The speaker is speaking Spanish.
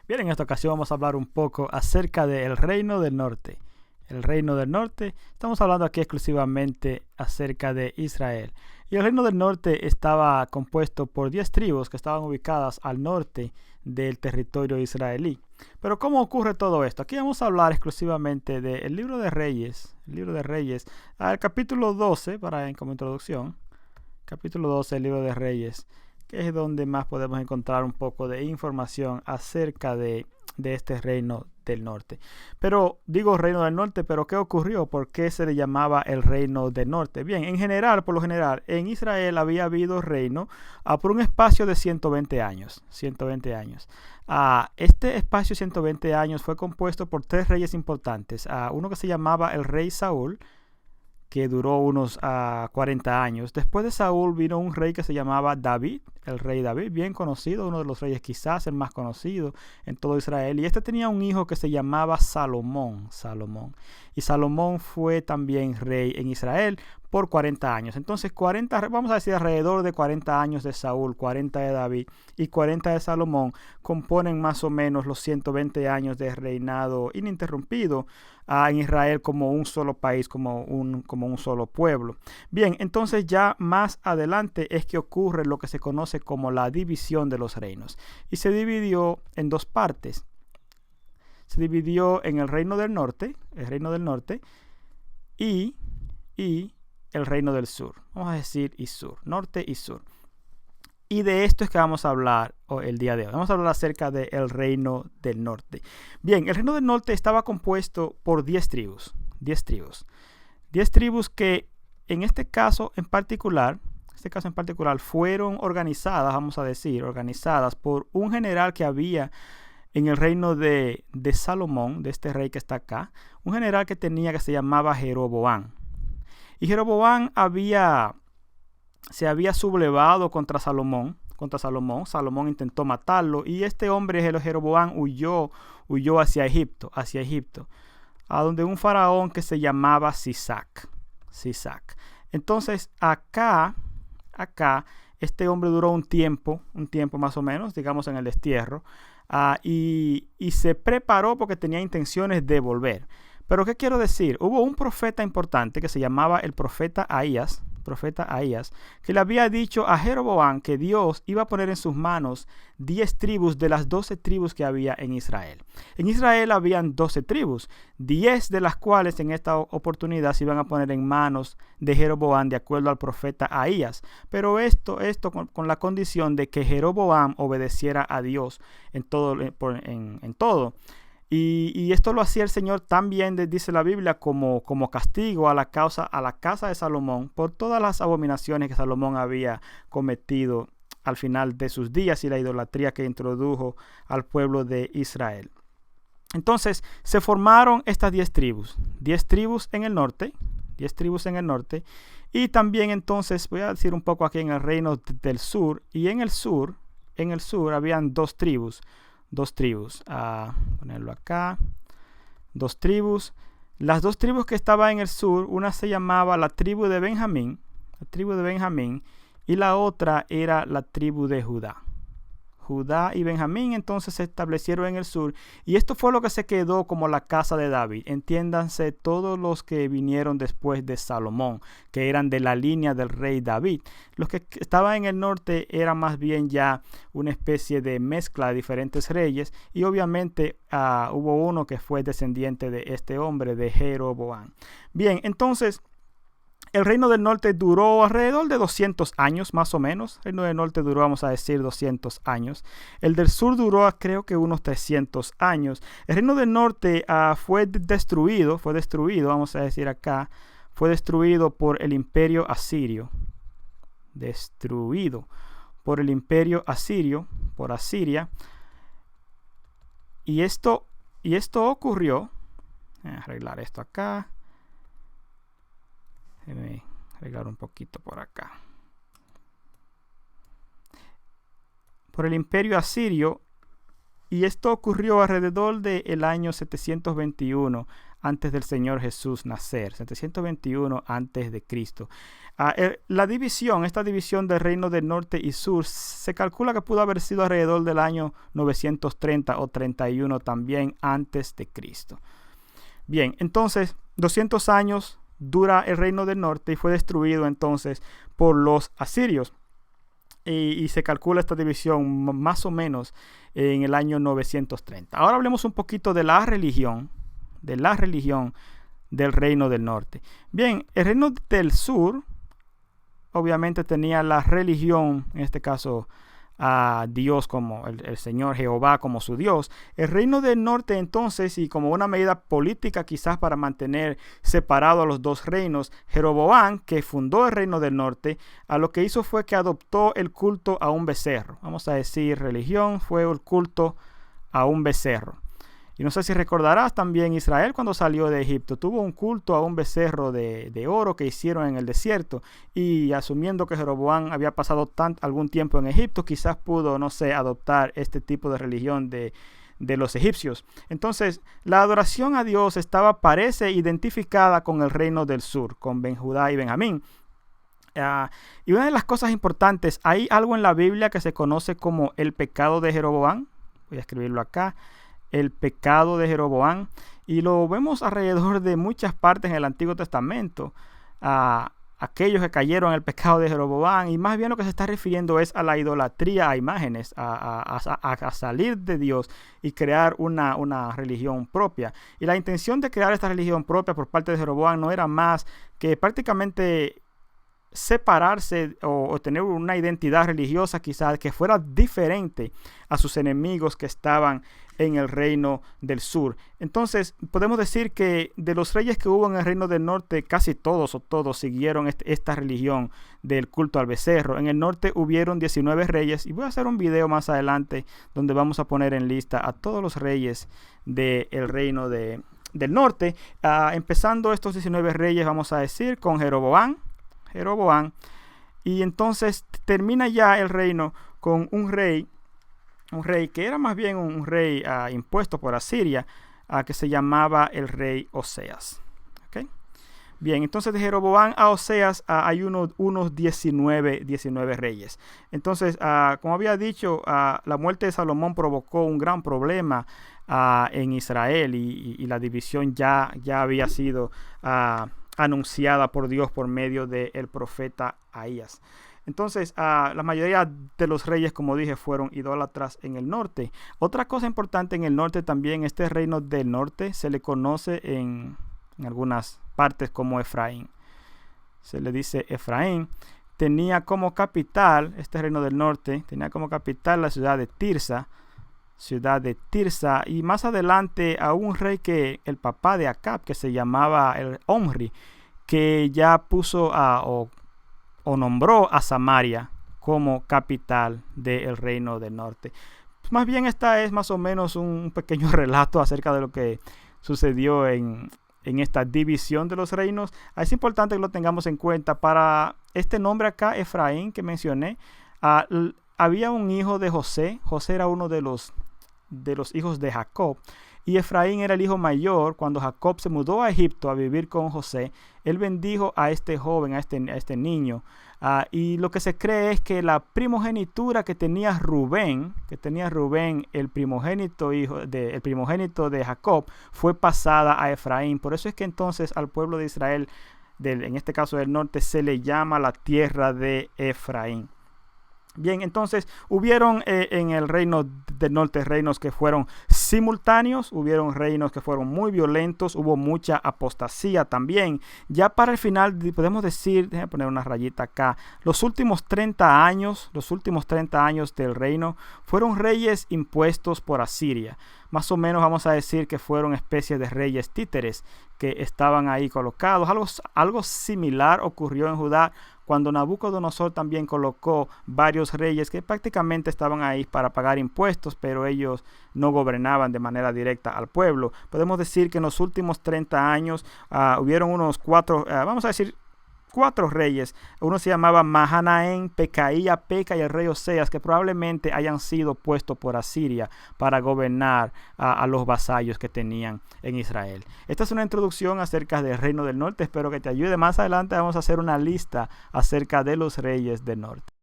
Bien, en esta ocasión vamos a hablar un poco acerca del Reino del Norte. El Reino del Norte, estamos hablando aquí exclusivamente acerca de Israel. Y el Reino del Norte estaba compuesto por 10 tribus que estaban ubicadas al norte del territorio israelí. Pero ¿cómo ocurre todo esto? Aquí vamos a hablar exclusivamente del libro de Reyes. El libro de Reyes, al capítulo 12, como introducción. Capítulo 12 del libro de Reyes, que es donde más podemos encontrar un poco de información acerca de este reino del norte. Pero digo reino del norte, pero ¿qué ocurrió? ¿Por qué se le llamaba el reino del norte? Bien, en general, por lo general, en Israel había habido reino por un espacio de 120 años. 120 años. Este espacio de 120 años fue compuesto por 3 reyes importantes. Uno que se llamaba el rey Saúl, que duró unos 40 años. Después de Saúl vino un rey que se llamaba David, el rey David, bien conocido, uno de los reyes quizás el más conocido en todo Israel. Y este tenía un hijo que se llamaba Salomón. Y Salomón fue también rey en Israel por 40 años. Entonces, vamos a decir alrededor de 40 años de Saúl, 40 de David y 40 de Salomón componen más o menos los 120 años de reinado ininterrumpido en Israel como un solo país, como un solo pueblo. Bien, entonces ya más adelante es que ocurre lo que se conoce como la división de los reinos. Y se dividió en 2 partes. Se dividió en el reino del norte y el reino del sur. Vamos a decir y sur, norte y sur. Y de esto es que vamos a hablar el día de hoy. Vamos a hablar acerca del reino del norte. Bien, el reino del norte estaba compuesto por 10 tribus. 10 tribus. 10 tribus que en este caso en particular fueron organizadas, vamos a decir, organizadas por un general que había en el reino de Salomón, de este rey que está acá. Un general que se llamaba Jeroboam. Y Jeroboam se había sublevado contra Salomón. Salomón intentó matarlo y este hombre, Jeroboam, huyó hacia Egipto, a donde un faraón que se llamaba Sisac. Entonces acá este hombre duró un tiempo más o menos, digamos en el destierro, y se preparó porque tenía intenciones de volver. Pero ¿qué quiero decir? Hubo un profeta importante que se llamaba el profeta Ahías, que le había dicho a Jeroboam que Dios iba a poner en sus manos 10 tribus de las 12 tribus que había en Israel. En Israel habían 12 tribus, 10 de las cuales en esta oportunidad se iban a poner en manos de Jeroboam de acuerdo al profeta Ahías. Pero esto con la condición de que Jeroboam obedeciera a Dios en todo. Y esto lo hacía el Señor también, dice la Biblia, como castigo a la casa de Salomón por todas las abominaciones que Salomón había cometido al final de sus días y la idolatría que introdujo al pueblo de Israel. Entonces se formaron estas 10 tribus, 10 tribus en el norte, y también entonces voy a decir un poco aquí en el reino del sur, y en el sur habían 2 tribus. Ponerlo acá. 2 tribus. Las 2 tribus que estaban en el sur, una se llamaba la tribu de Benjamín, y la otra era la tribu de Judá. Judá y Benjamín entonces se establecieron en el sur y esto fue lo que se quedó como la casa de David. Entiéndanse todos los que vinieron después de Salomón, que eran de la línea del rey David. Los que estaban en el norte eran más bien ya una especie de mezcla de diferentes reyes y obviamente hubo uno que fue descendiente de este hombre, de Jeroboam. Bien, entonces el reino del norte duró alrededor de 200 años, más o menos. El reino del norte duró, vamos a decir, 200 años. El del sur duró, creo que unos 300 años. El reino del norte fue destruido, vamos a decir acá, fue destruido por el imperio asirio. Por Asiria. Y esto ocurrió, voy a arreglar esto acá. Déjame arreglar un poquito por acá. Por el imperio asirio Y esto ocurrió alrededor del año 721 antes del Señor Jesús nacer, 721 antes de Cristo. Esta división del reino del norte y sur, se calcula que pudo haber sido alrededor del año 930 o 31 también antes de Cristo. Bien, entonces 200 años dura el reino del norte y fue destruido entonces por los asirios. Y se calcula esta división más o menos en el año 930. Ahora hablemos un poquito de la religión del reino del norte. Bien, el reino del sur obviamente tenía la religión, en este caso a Dios como el Señor Jehová como su Dios. El reino del norte entonces, y como una medida política quizás para mantener separado a los dos reinos, Jeroboam, que fundó el reino del norte, lo que hizo fue que adoptó el culto a un becerro. Vamos a decir, religión fue el culto a un becerro. Y no sé si recordarás también, Israel cuando salió de Egipto tuvo un culto a un becerro de oro que hicieron en el desierto, y asumiendo que Jeroboam había pasado algún tiempo en Egipto, quizás pudo, no sé, adoptar este tipo de religión de los egipcios. Entonces la adoración a Dios parece identificada con el reino del sur, con Judá y Benjamín. Y una de las cosas importantes, hay algo en la Biblia que se conoce como el pecado de Jeroboam. Voy a escribirlo acá. El pecado de Jeroboam, y lo vemos alrededor de muchas partes en el Antiguo Testamento, aquellos que cayeron en el pecado de Jeroboam, y más bien lo que se está refiriendo es a la idolatría a imágenes, a salir de Dios y crear una religión propia. Y la intención de crear esta religión propia por parte de Jeroboam no era más que prácticamente separarse o tener una identidad religiosa quizás que fuera diferente a sus enemigos que estaban en el reino del sur. Entonces podemos decir que de los reyes que hubo en el reino del norte, casi todos siguieron esta religión del culto al becerro. En el norte hubieron 19 reyes, y voy a hacer un video más adelante donde vamos a poner en lista a todos los reyes del reino del norte. Empezando estos 19 reyes, vamos a decir, con Jeroboam, y entonces termina ya el reino con un rey que era más bien un rey impuesto por Asiria, que se llamaba el rey Oseas. ¿Okay? Bien, entonces de Jeroboam a Oseas hay unos 19 reyes. Entonces, como había dicho, la muerte de Salomón provocó un gran problema en Israel, y la división ya había sido anunciada por Dios por medio del profeta Ahías. Entonces, la mayoría de los reyes, como dije, fueron idólatras en el norte. Otra cosa importante en el norte también, este reino del norte se le conoce en algunas partes como Efraín. Se le dice Efraín. Tenía como capital, este reino del norte, tenía como capital la ciudad de Tirsa, y más adelante a un rey que el papá de Acab, que se llamaba el Omri, que ya puso o nombró a Samaria como capital del reino del norte. Pues más bien esta es más o menos un pequeño relato acerca de lo que sucedió en esta división de los reinos. Es importante que lo tengamos en cuenta. Para este nombre acá, Efraín, que mencioné, había un hijo de José. José era uno de los hijos de Jacob, y Efraín era el hijo mayor. Cuando Jacob se mudó a Egipto a vivir con José, él bendijo a este joven, a este niño, y lo que se cree es que la primogenitura que tenía Rubén, el primogénito de Jacob, fue pasada a Efraín. Por eso es que entonces al pueblo de Israel, en este caso del norte, se le llama la tierra de Efraín. Bien, entonces hubieron en el reino del norte reinos que fueron simultáneos, hubieron reinos que fueron muy violentos, hubo mucha apostasía también. Ya para el final podemos decir, déjame poner una rayita acá, los últimos 30 años del reino fueron reyes impuestos por Asiria. Más o menos vamos a decir que fueron especies de reyes títeres que estaban ahí colocados. Algo similar ocurrió en Judá cuando Nabucodonosor también colocó varios reyes que prácticamente estaban ahí para pagar impuestos, pero ellos no gobernaban de manera directa al pueblo. Podemos decir que en los últimos 30 años hubieron unos 4 4 reyes. Uno se llamaba Mahanaim, Pecaía, Peca y el rey Oseas, que probablemente hayan sido puestos por Asiria para gobernar a los vasallos que tenían en Israel. Esta es una introducción acerca del reino del norte. Espero que te ayude. Más adelante vamos a hacer una lista acerca de los reyes del norte.